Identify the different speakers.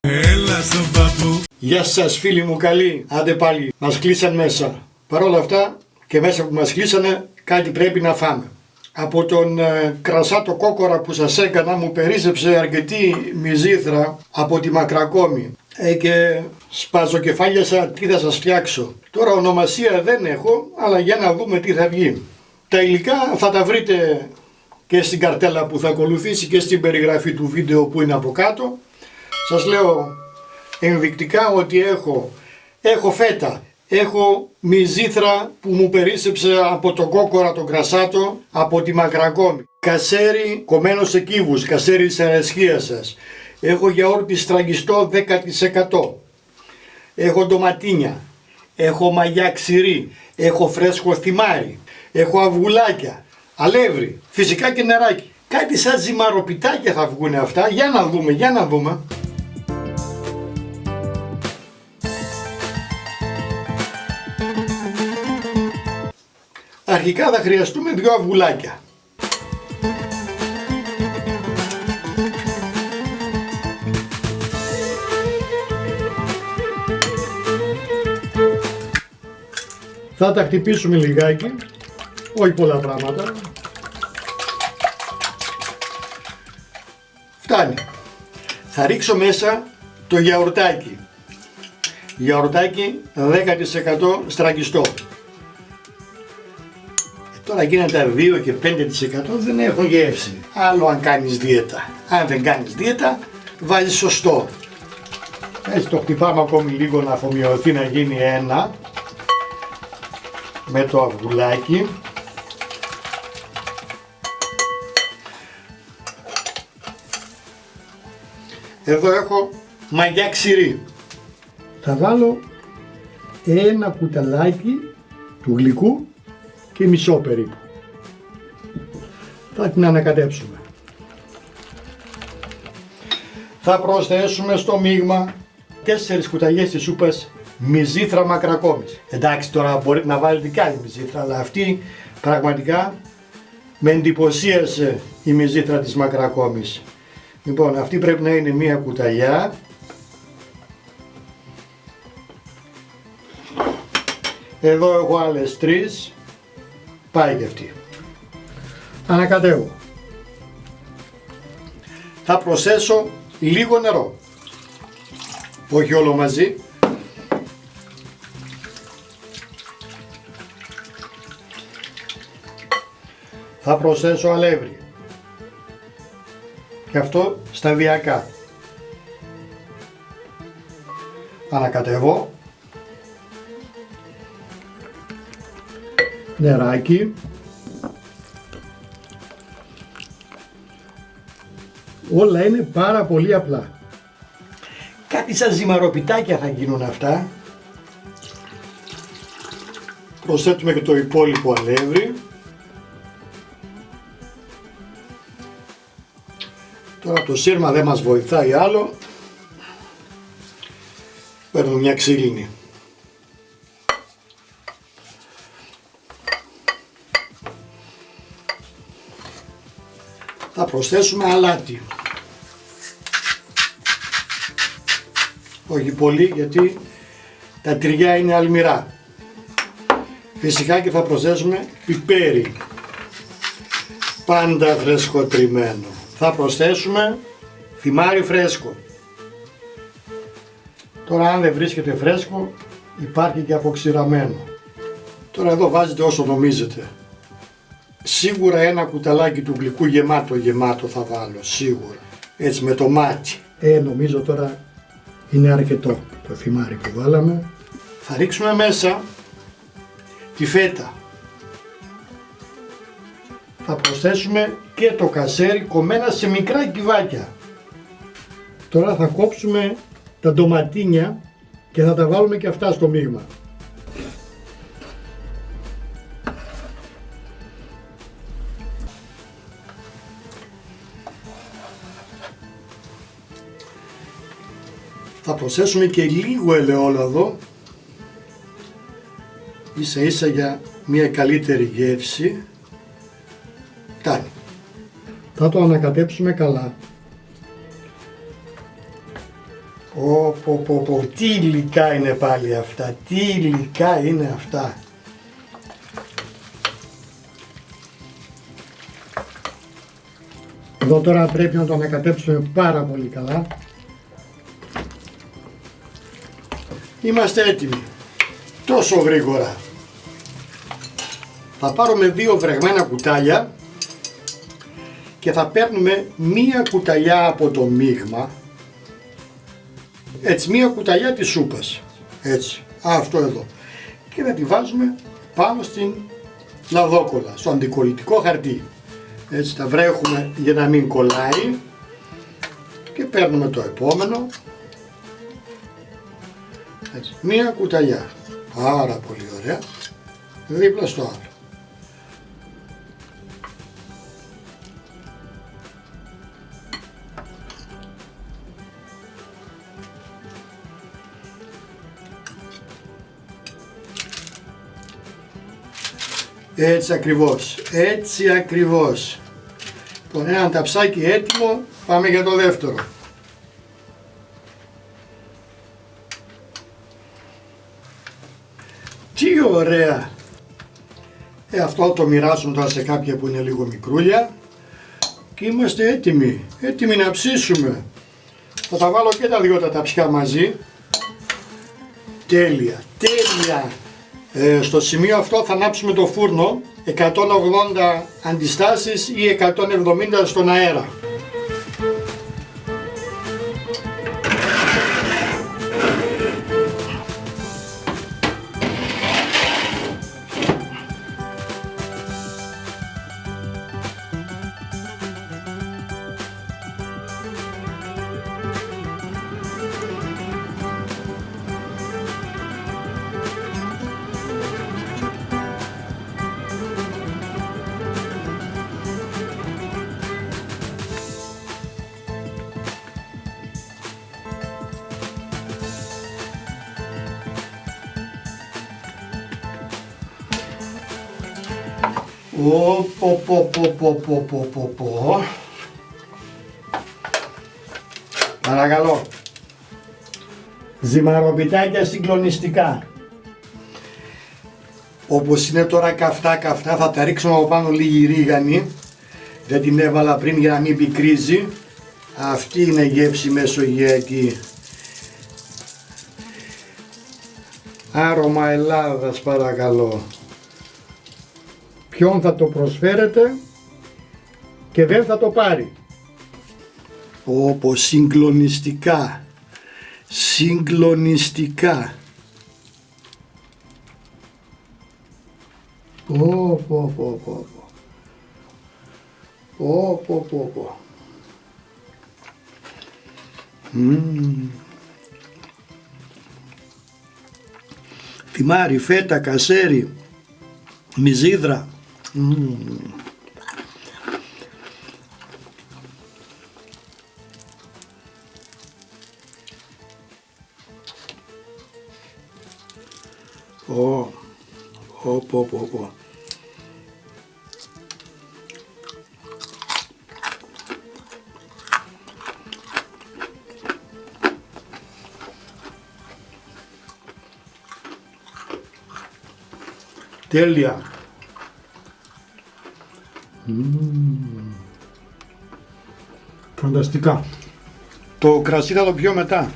Speaker 1: Έλα στον παππού.
Speaker 2: Γεια σας φίλοι μου καλοί, άντε πάλι, μας κλείσαν μέσα. Παρ' όλα αυτά και μέσα που μας κλείσανε κάτι πρέπει να φάμε. Από τον κρασάτο κόκορα που σας έκανα μου περίσσεψε αρκετή μυζήθρα από τη Μακρακόμη και σπαζοκεφάλιασα τι θα σας φτιάξω. Τώρα ονομασία δεν έχω, αλλά για να δούμε τι θα βγει. Τα υλικά θα τα βρείτε και στην καρτέλα που θα ακολουθήσει και στην περιγραφή του βίντεο που είναι από κάτω. Σας λέω ενδεικτικά ότι έχω φέτα, έχω μυζήθρα που μου περίσσεψε από τον κόκορα τον κρασάτο από τη Μακρακόμη, κασέρι κομμένο σε κύβους, κασέρι της αρεσκίας σας, έχω γιαούρτι στραγγιστό 10%, έχω ντοματίνια, έχω μαγιά ξηρή, έχω φρέσκο θυμάρι, έχω αυγουλάκια, αλεύρι, φυσικά και νεράκι. Κάτι σαν ζυμαροπιτάκια θα βγουν αυτά, για να δούμε. Αρχικά θα χρειαστούμε 2 αυγουλάκια. Θα τα χτυπήσουμε λιγάκι, όχι πολλά πράγματα. Φτάνει. Θα ρίξω μέσα το γιαουρτάκι. Γιαουρτάκι 10% στραγγιστό. Τώρα γίνεται 2 και 5% δεν έχω γεύση. Άλλο αν κάνεις δίαιτα. Αν δεν κάνεις δίαιτα, βάζεις σωστό. Έτσι το χτυπάμε ακόμη λίγο να αφομοιωθεί να γίνει 1 με το αυγουλάκι. Εδώ έχω μαγιά ξηρή. Θα βάλω 1 κουταλάκι του γλυκού και μισό περίπου. Θα την ανακατέψουμε. Θα προσθέσουμε στο μείγμα 4 κουταλιές της σούπας μυζήθρα Μακρακόμης. Εντάξει, τώρα μπορείτε να βάλετε και άλλη μυζήθρα, αλλά αυτή πραγματικά με εντυπωσίασε η μυζήθρα της Μακρακόμης. Λοιπόν, αυτή πρέπει να είναι 1 κουταλιά. Εδώ έχω άλλες 3. Πάει και αυτή. Ανακατεύω. Θα προσθέσω λίγο νερό. Όχι όλο μαζί. Θα προσθέσω αλεύρι. Και αυτό σταδιακά. Ανακατεύω. Νεράκι. Όλα είναι πάρα πολύ απλά. Κάτι σαν ζυμαροπιτάκια θα γίνουν αυτά. Προσθέτουμε και το υπόλοιπο αλεύρι. Τώρα το σύρμα δεν μας βοηθάει άλλο. Παίρνουμε μια ξύλινη. Θα προσθέσουμε αλάτι. Όχι πολύ γιατί τα τυριά είναι αλμυρά. Φυσικά και θα προσθέσουμε πιπέρι. Πάντα φρεσκοτριμμένο. Θα προσθέσουμε θυμάρι φρέσκο. Τώρα αν δεν βρίσκεται φρέσκο υπάρχει και αποξηραμένο. Τώρα εδώ βάζετε όσο νομίζετε. Σίγουρα 1 κουταλάκι του γλυκού γεμάτο θα βάλω, σίγουρα. Έτσι με το μάτι. Νομίζω τώρα είναι αρκετό το θυμάρι που βάλαμε. Θα ρίξουμε μέσα τη φέτα. Θα προσθέσουμε και το κασέρι κομμένα σε μικρά κυβάκια. Τώρα θα κόψουμε τα ντοματίνια και θα τα βάλουμε και αυτά στο μείγμα. Θα προσθέσουμε και λίγο ελαιόλαδο, ίσα ίσα για μια καλύτερη γεύση. Φτάνει. Θα το ανακατέψουμε καλά. Τι υλικά είναι πάλι αυτά, τι υλικά είναι αυτά. Εδώ τώρα πρέπει να το ανακατέψουμε πάρα πολύ καλά. Είμαστε έτοιμοι. Τόσο γρήγορα. Θα πάρουμε 2 βρεγμένα κουτάλια και θα παίρνουμε μία κουταλιά από το μείγμα. Έτσι, μία κουταλιά της σούπας. Έτσι, αυτό εδώ. Και θα τη βάζουμε πάνω στην λαδόκολλα, στο αντικολλητικό χαρτί. Έτσι τα βρέχουμε για να μην κολλάει και παίρνουμε το επόμενο. Έτσι, μία κουταλιά. Πάρα πολύ ωραία. Δίπλα στο άλλο. Έτσι ακριβώς, έτσι ακριβώς. Το ένα ταψάκι έτοιμο, πάμε για το δεύτερο. Τι ωραία! Αυτό το μοιράζουμε τώρα σε κάποια που είναι λίγο μικρούλια και είμαστε έτοιμοι, έτοιμοι να ψήσουμε. Θα τα βάλω και τα 2 τα ταψιά μαζί. Τέλεια, τέλεια! Στο σημείο αυτό θα ανάψουμε το φούρνο 180 αντιστάσεις ή 170 στον αέρα. Παρακαλώ. Ζυμαροπιτάκια συγκλονιστικά. Όπως είναι τώρα καυτά θα τα ρίξουμε από πάνω λίγη ρίγανη. Δεν την έβαλα πριν για να μην πικρίζει. Αυτή είναι γεύση μεσογειακή. Άρωμα Ελλάδας παρακαλώ. Ποιον θα το προσφέρετε και δεν θα το πάρει. Όπως συγκλονιστικά. Συγκλονιστικά. Θυμάρι, φέτα, κασέρι, μυζίδρα. Τέλεια. Φανταστικά. Το κρασί θα το πιω μετά.